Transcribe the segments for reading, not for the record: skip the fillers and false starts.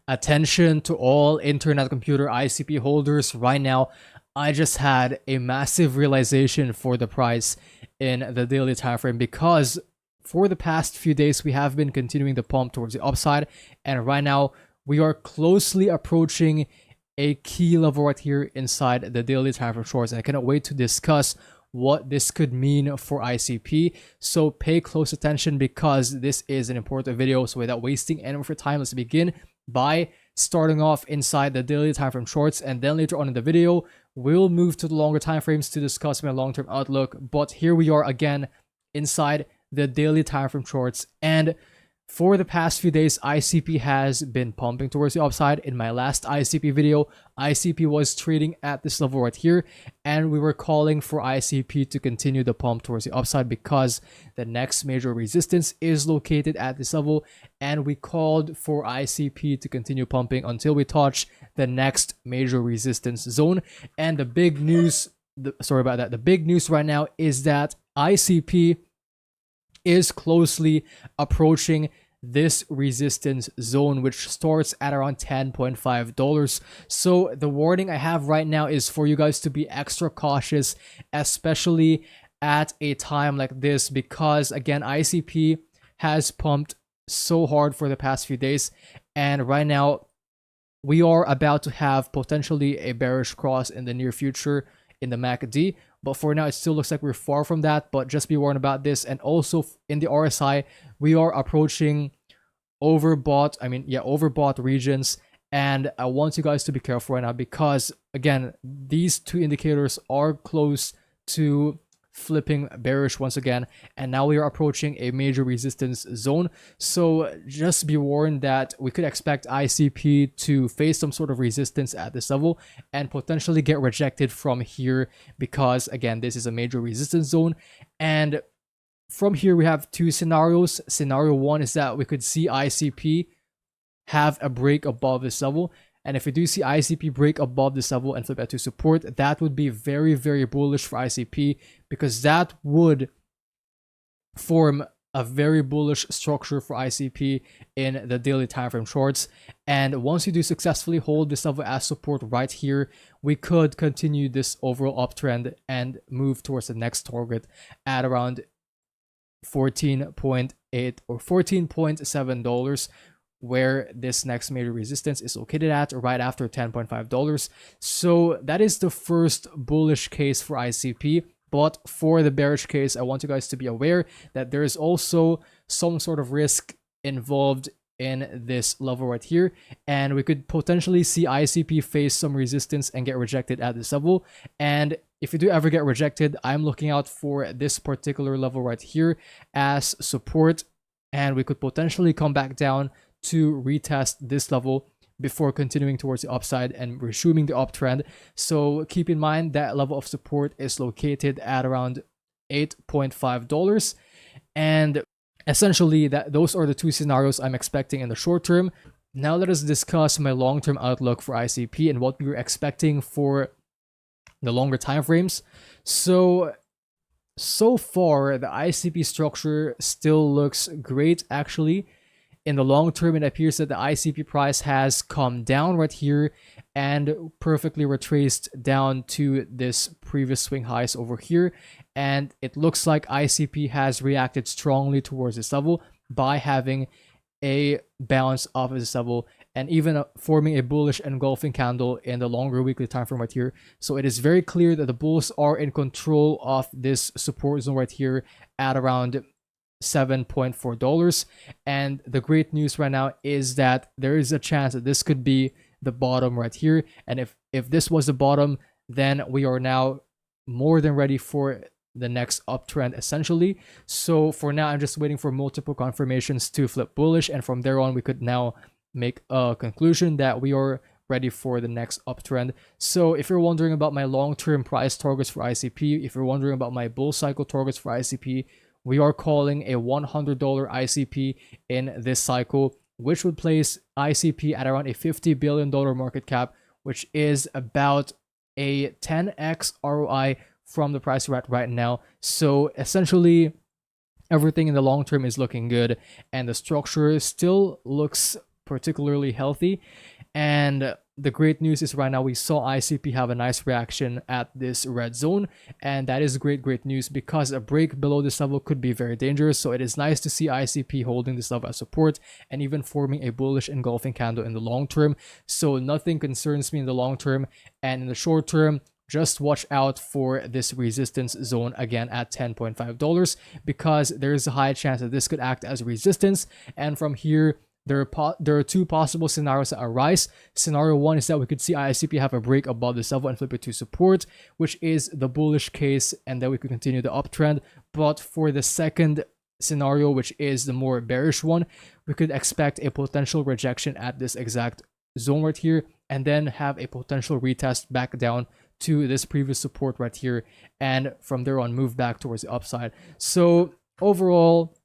Attention to all Internet Computer ICP holders right now. I just had a massive realization for the price in the daily time frame, because for the past few days we have been continuing the pump towards the upside, and right now we are closely approaching a key level right here inside the daily time frame shorts, and I cannot wait to discuss what this could mean for ICP. So pay close attention, because this is an important video. So without wasting any of your time, let's begin by starting off inside the daily time frame shorts, and then later on in the video we'll move to the longer time frames to discuss my long-term outlook. But here we are again inside the daily time frame shorts, and for the past few days ICP has been pumping towards the upside. In my last ICP video, ICP was trading at this level right here, and we were calling for ICP to continue the pump towards the upside because the next major resistance is located at this level, and we called for ICP to continue pumping until we touch the next major resistance zone. And the big news, the big news right now is that ICP is closely approaching this resistance zone, which starts at around $10.5. So the warning I have right now is for you guys to be extra cautious, especially at a time like this, because again ICP has pumped so hard for the past few days, and right now we are about to have potentially a bearish cross in the near future in the MACD. But for now, it still looks like we're far from that, but just be warned about this. And also in the RSI, we are approaching overbought regions. And I want you guys to be careful right now, because again, these two indicators are close to flipping bearish once again, and now we are approaching a major resistance zone. So just be warned that we could expect ICP to face some sort of resistance at this level and potentially get rejected from here, because again, this is a major resistance zone. And from here we have two scenarios. Scenario one is that we could see ICP have a break above this level, and if we do see ICP break above this level and flip that to support, that would be very, very bullish for ICP, because that would form a very bullish structure for ICP in the daily time frame shorts. And once you do successfully hold this level as support right here, we could continue this overall uptrend and move towards the next target at around $14.8 or $14.7, where this next major resistance is located at, right after $10.5. So that is the first bullish case for ICP. But for the bearish case, I want you guys to be aware that there is also some sort of risk involved in this level right here, and we could potentially see ICP face some resistance and get rejected at this level. And if you do ever get rejected, I'm looking out for this particular level right here as support, and we could potentially come back down to retest this level before continuing towards the upside and resuming the uptrend. So keep in mind that level of support is located at around $8.5, and essentially those are the two scenarios I'm expecting in the short term. Now let us discuss my long-term outlook for ICP and what we were expecting for the longer time frames. So far the ICP structure still looks great. Actually, in the long term, it appears that the ICP price has come down right here and perfectly retraced down to this previous swing highs over here. And it looks like ICP has reacted strongly towards this level by having a bounce off of this level and even forming a bullish engulfing candle in the longer weekly time frame right here. So it is very clear that the bulls are in control of this support zone right here at around $7.4. And the great news right now is that there is a chance that this could be the bottom right here. And if this was the bottom, then we are now more than ready for the next uptrend essentially. So for now, I'm just waiting for multiple confirmations to flip bullish, and from there on we could now make a conclusion that we are ready for the next uptrend. So if you're wondering about my long-term price targets for ICP, if you're wondering about my bull cycle targets for ICP, we are calling a $100 ICP in this cycle, which would place ICP at around a $50 billion market cap, which is about a 10x ROI from the price we're at right now. So essentially, everything in the long term is looking good, and the structure still looks particularly healthy. And the great news is right now we saw ICP have a nice reaction at this red zone, and that is great news, because a break below this level could be very dangerous. So it is nice to see ICP holding this level as support and even forming a bullish engulfing candle in the long term. So nothing concerns me in the long term, and in the short term, just watch out for this resistance zone again at $10.5, because there is a high chance that this could act as resistance. And from here, there are two possible scenarios that arise. Scenario one is that we could see ICP have a break above this level and flip it to support, which is the bullish case, and then we could continue the uptrend. But for the second scenario, which is the more bearish one, we could expect a potential rejection at this exact zone right here, and then have a potential retest back down to this previous support right here, and from there on move back towards the upside. So overall,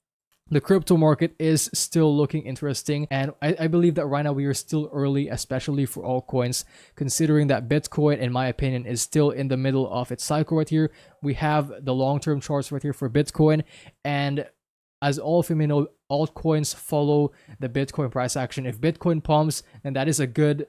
the crypto market is still looking interesting, and I believe that right now we are still early, especially for altcoins, considering that Bitcoin, in my opinion, is still in the middle of its cycle right here. We have the long-term charts right here for Bitcoin, and as all of you may know, altcoins follow the Bitcoin price action. If Bitcoin pumps, then that is a good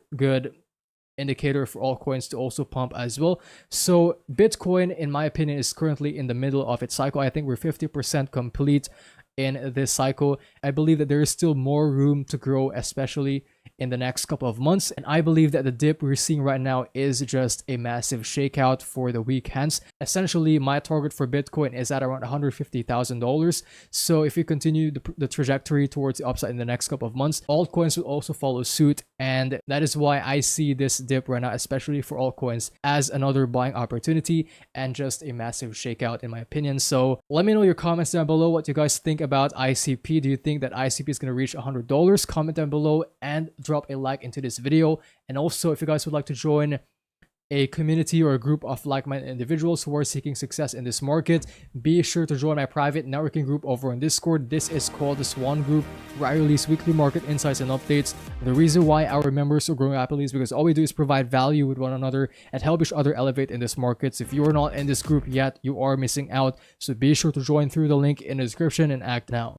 indicator for altcoins to also pump as well. So Bitcoin, in my opinion, is currently in the middle of its cycle. I think we're 50% complete in this cycle. I believe that there is still more room to grow, especially in the next couple of months. And I believe that the dip we're seeing right now is just a massive shakeout for the weak hands. Essentially, my target for Bitcoin is at around $150,000. So if we continue the trajectory towards the upside in the next couple of months, altcoins will also follow suit. And that is why I see this dip right now, especially for altcoins, as another buying opportunity and just a massive shakeout in my opinion. So let me know your comments down below what you guys think about ICP. Do you think that ICP is going to reach $100? Comment down below and drop a like into this video. And also, if you guys would like to join a community or a group of like-minded individuals who are seeking success in this market, be sure to join my private networking group over on Discord. This is called the SWAN group, where I release weekly market insights and updates. The reason why our members are growing rapidly is because all we do is provide value with one another and help each other elevate in this market. So if you are not in this group yet, you are missing out. So be sure to join through the link in the description and act now.